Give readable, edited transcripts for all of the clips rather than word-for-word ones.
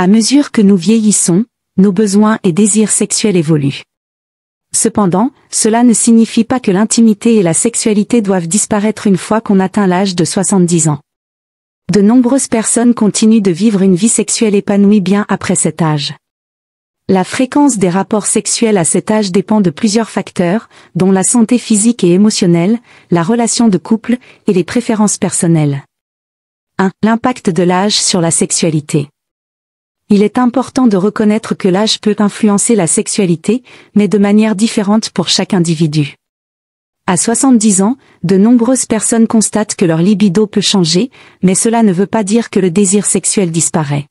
À mesure que nous vieillissons, nos besoins et désirs sexuels évoluent. Cependant, cela ne signifie pas que l'intimité et la sexualité doivent disparaître une fois qu'on atteint l'âge de 70 ans. De nombreuses personnes continuent de vivre une vie sexuelle épanouie bien après cet âge. La fréquence des rapports sexuels à cet âge dépend de plusieurs facteurs, dont la santé physique et émotionnelle, la relation de couple, et les préférences personnelles. 1. L'impact de l'âge sur la sexualité. Il est important de reconnaître que l'âge peut influencer la sexualité, mais de manière différente pour chaque individu. À 70 ans, de nombreuses personnes constatent que leur libido peut changer, mais cela ne veut pas dire que le désir sexuel disparaît.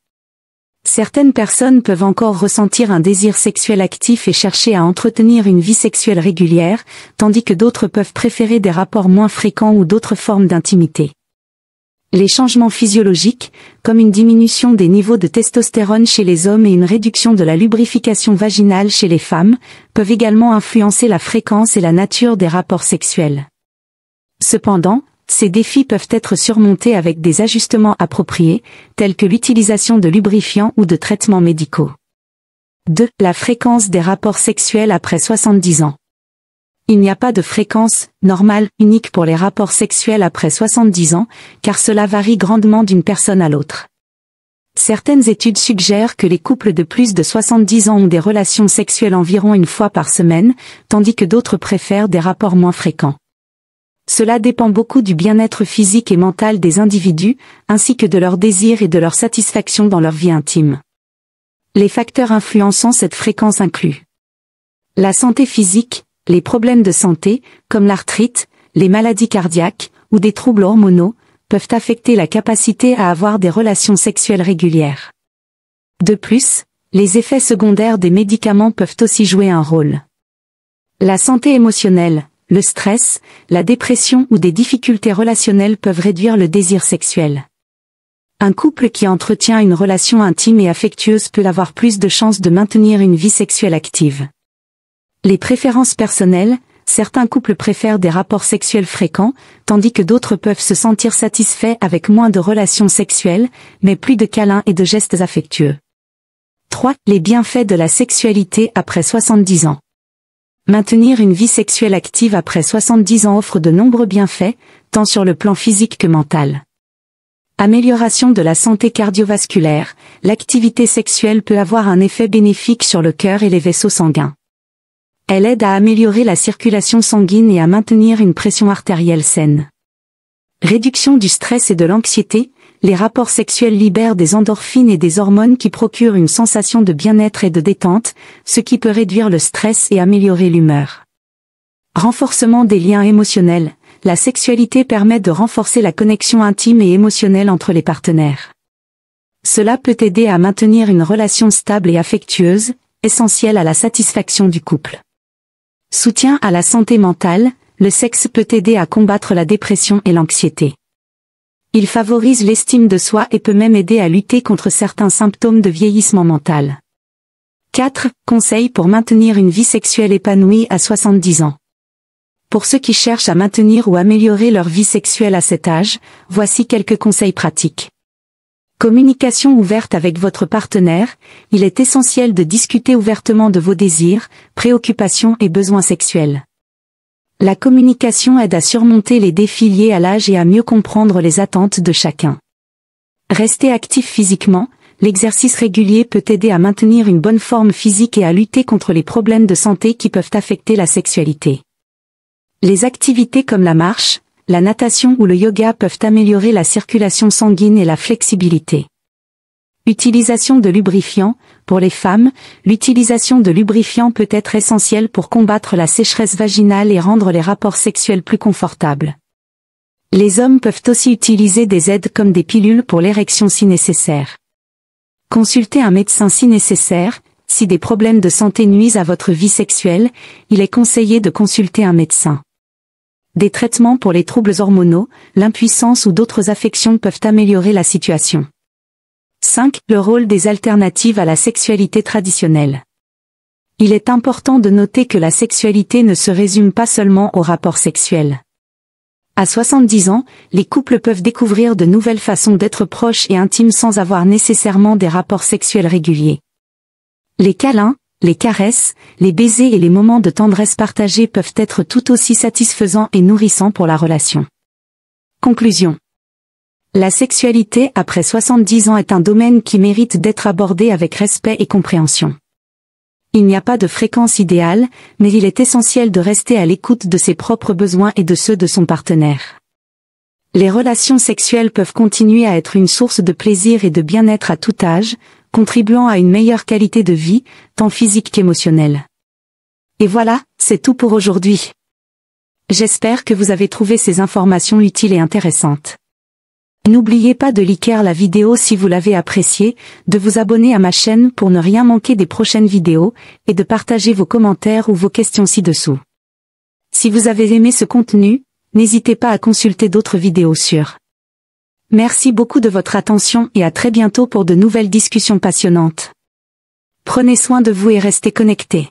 Certaines personnes peuvent encore ressentir un désir sexuel actif et chercher à entretenir une vie sexuelle régulière, tandis que d'autres peuvent préférer des rapports moins fréquents ou d'autres formes d'intimité. Les changements physiologiques, comme une diminution des niveaux de testostérone chez les hommes et une réduction de la lubrification vaginale chez les femmes, peuvent également influencer la fréquence et la nature des rapports sexuels. Cependant, ces défis peuvent être surmontés avec des ajustements appropriés, tels que l'utilisation de lubrifiants ou de traitements médicaux. 2. La fréquence des rapports sexuels après 70 ans. Il n'y a pas de fréquence normale unique pour les rapports sexuels après 70 ans, car cela varie grandement d'une personne à l'autre. Certaines études suggèrent que les couples de plus de 70 ans ont des relations sexuelles environ une fois par semaine, tandis que d'autres préfèrent des rapports moins fréquents. Cela dépend beaucoup du bien-être physique et mental des individus, ainsi que de leurs désirs et de leur satisfaction dans leur vie intime. Les facteurs influençant cette fréquence incluent la santé physique, les problèmes de santé, comme l'arthrite, les maladies cardiaques, ou des troubles hormonaux, peuvent affecter la capacité à avoir des relations sexuelles régulières. De plus, les effets secondaires des médicaments peuvent aussi jouer un rôle. La santé émotionnelle, le stress, la dépression ou des difficultés relationnelles peuvent réduire le désir sexuel. Un couple qui entretient une relation intime et affectueuse peut avoir plus de chances de maintenir une vie sexuelle active. Les préférences personnelles, certains couples préfèrent des rapports sexuels fréquents, tandis que d'autres peuvent se sentir satisfaits avec moins de relations sexuelles, mais plus de câlins et de gestes affectueux. 3. Les bienfaits de la sexualité après 70 ans. Maintenir une vie sexuelle active après 70 ans offre de nombreux bienfaits, tant sur le plan physique que mental. Amélioration de la santé cardiovasculaire, l'activité sexuelle peut avoir un effet bénéfique sur le cœur et les vaisseaux sanguins. Elle aide à améliorer la circulation sanguine et à maintenir une pression artérielle saine. Réduction du stress et de l'anxiété, les rapports sexuels libèrent des endorphines et des hormones qui procurent une sensation de bien-être et de détente, ce qui peut réduire le stress et améliorer l'humeur. Renforcement des liens émotionnels, la sexualité permet de renforcer la connexion intime et émotionnelle entre les partenaires. Cela peut aider à maintenir une relation stable et affectueuse, essentielle à la satisfaction du couple. Soutien à la santé mentale, le sexe peut aider à combattre la dépression et l'anxiété. Il favorise l'estime de soi et peut même aider à lutter contre certains symptômes de vieillissement mental. 4. Conseils pour maintenir une vie sexuelle épanouie à 70 ans. Pour ceux qui cherchent à maintenir ou améliorer leur vie sexuelle à cet âge, voici quelques conseils pratiques. Communication ouverte avec votre partenaire, il est essentiel de discuter ouvertement de vos désirs, préoccupations et besoins sexuels. La communication aide à surmonter les défis liés à l'âge et à mieux comprendre les attentes de chacun. Rester actif physiquement, l'exercice régulier peut aider à maintenir une bonne forme physique et à lutter contre les problèmes de santé qui peuvent affecter la sexualité. Les activités comme la marche, la natation ou le yoga peuvent améliorer la circulation sanguine et la flexibilité. Utilisation de lubrifiants. Pour les femmes, l'utilisation de lubrifiants peut être essentielle pour combattre la sécheresse vaginale et rendre les rapports sexuels plus confortables. Les hommes peuvent aussi utiliser des aides comme des pilules pour l'érection si nécessaire. Consultez un médecin si nécessaire. Si des problèmes de santé nuisent à votre vie sexuelle, il est conseillé de consulter un médecin. Des traitements pour les troubles hormonaux, l'impuissance ou d'autres affections peuvent améliorer la situation. 5. Le rôle des alternatives à la sexualité traditionnelle. Il est important de noter que la sexualité ne se résume pas seulement au rapport sexuel. À 70 ans, les couples peuvent découvrir de nouvelles façons d'être proches et intimes sans avoir nécessairement des rapports sexuels réguliers. Les câlins, les caresses, les baisers et les moments de tendresse partagés peuvent être tout aussi satisfaisants et nourrissants pour la relation. Conclusion. La sexualité après 70 ans est un domaine qui mérite d'être abordé avec respect et compréhension. Il n'y a pas de fréquence idéale, mais il est essentiel de rester à l'écoute de ses propres besoins et de ceux de son partenaire. Les relations sexuelles peuvent continuer à être une source de plaisir et de bien-être à tout âge, contribuant à une meilleure qualité de vie, tant physique qu'émotionnelle. Et voilà, c'est tout pour aujourd'hui. J'espère que vous avez trouvé ces informations utiles et intéressantes. N'oubliez pas de liker la vidéo si vous l'avez appréciée, de vous abonner à ma chaîne pour ne rien manquer des prochaines vidéos, et de partager vos commentaires ou vos questions ci-dessous. Si vous avez aimé ce contenu, n'hésitez pas à consulter d'autres vidéos sur. Merci beaucoup de votre attention et à très bientôt pour de nouvelles discussions passionnantes. Prenez soin de vous et restez connectés.